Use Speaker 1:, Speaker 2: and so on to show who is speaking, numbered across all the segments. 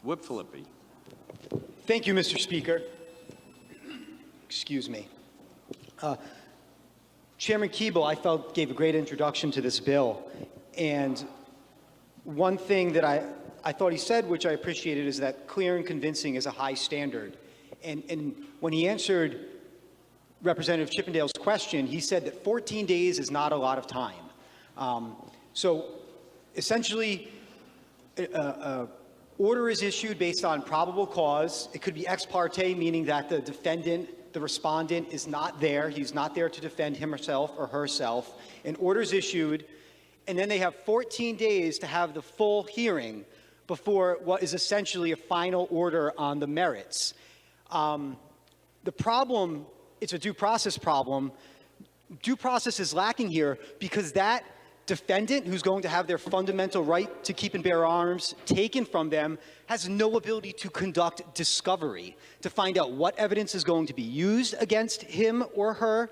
Speaker 1: Whip Filippi.
Speaker 2: Thank you, Mr. Speaker. Excuse me. Chairman Keeble, I felt, gave a great introduction to this bill. And one thing that I thought he said, which I appreciated, is that clear and convincing is a high standard. And when he answered Representative Chippendale's question, he said that 14 days is not a lot of time. So essentially, order is issued based on probable cause. It could be ex parte, meaning that the defendant, the respondent, is not there. He's not there to defend himself or herself. An order is issued, and then they have 14 days to have the full hearing before what is essentially a final order on the merits. The problem, it's a due process problem. Due process is lacking here because that defendant who's going to have their fundamental right to keep and bear arms taken from them has no ability to conduct discovery, to find out what evidence is going to be used against him or her,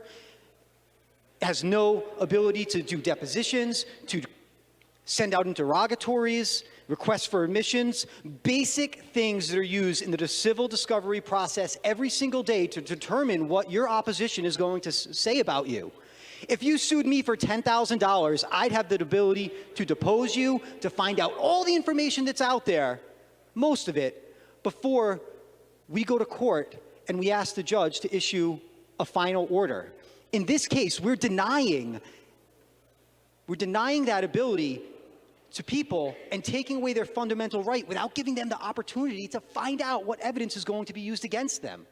Speaker 2: has no ability to do depositions, to send out interrogatories, requests for admissions, basic things that are used in the civil discovery process every single day to determine what your opposition is going to say about you. If you sued me for $10,000, I'd have the ability to depose you, to find out all the information that's out there, most of it, before we go to court and we ask the judge to issue a final order. In this case, we're denying that ability to people and taking away their fundamental right without giving them the opportunity to find out what evidence is going to be used against them.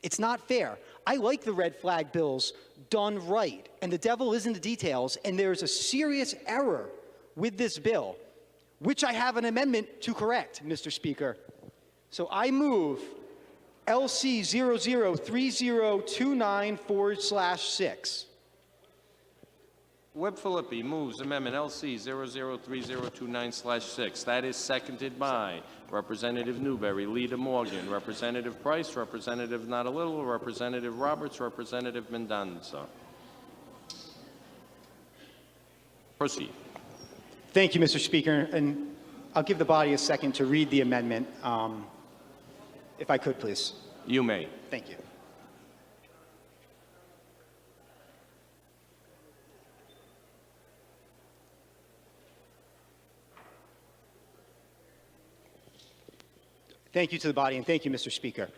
Speaker 2: It's not fair. I like the red flag bills done right, and the devil is in the details, and there's a serious error with this bill, which I have an amendment to correct, Mr. Speaker. So I move LC 003029/6.
Speaker 1: Whip Filippi moves amendment LC 003029/6. That is seconded by Representative Newberry, Leader Morgan, Representative Price, Representative Nattilillo, Representative Roberts, Representative Mendoza. Proceed.
Speaker 2: Thank you, Mr. Speaker. And I'll give the body a second to read the amendment, if I could, please.
Speaker 1: You may.
Speaker 2: Thank you. Thank you to the body, and thank you, Mr. Speaker.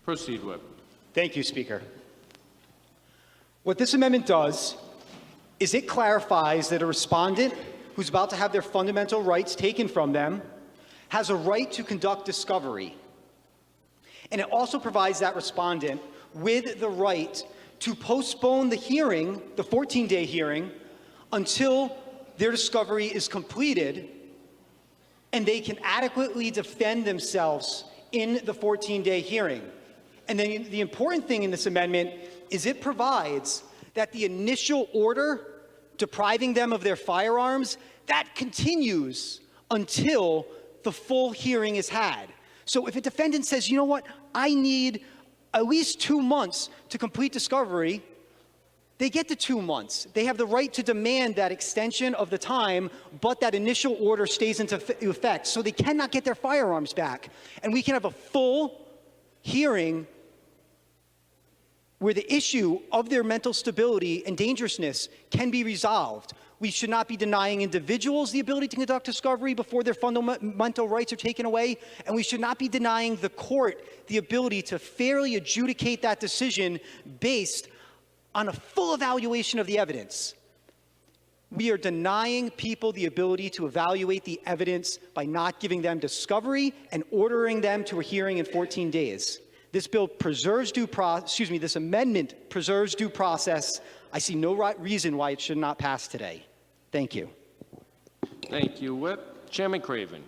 Speaker 1: Proceed, Whip.
Speaker 2: Thank you, Speaker. What this amendment does is it clarifies that a respondent who's about to have their fundamental rights taken from them has a right to conduct discovery. And it also provides that respondent with the right to postpone the hearing, the 14-day hearing, until their discovery is completed and they can adequately defend themselves in the 14-day hearing. And then the important thing in this amendment is it provides that the initial order depriving them of their firearms, that continues until the full hearing is had. So if a defendant says, you know what, I need at least 2 months to complete discovery, they get the 2 months. They have the right to demand that extension of the time, but that initial order stays into effect. So they cannot get their firearms back. And we can have a full hearing where the issue of their mental stability and dangerousness can be resolved. We should not be denying individuals the ability to conduct discovery before their fundamental rights are taken away, and we should not be denying the court the ability to fairly adjudicate that decision based on a full evaluation of the evidence. We are denying people the ability to evaluate the evidence by not giving them discovery and ordering them to a hearing in 14 days. This bill preserves this amendment preserves due process. I see no reason why it should not pass today. Thank you.
Speaker 1: Thank you, Whip. Chairman Craven.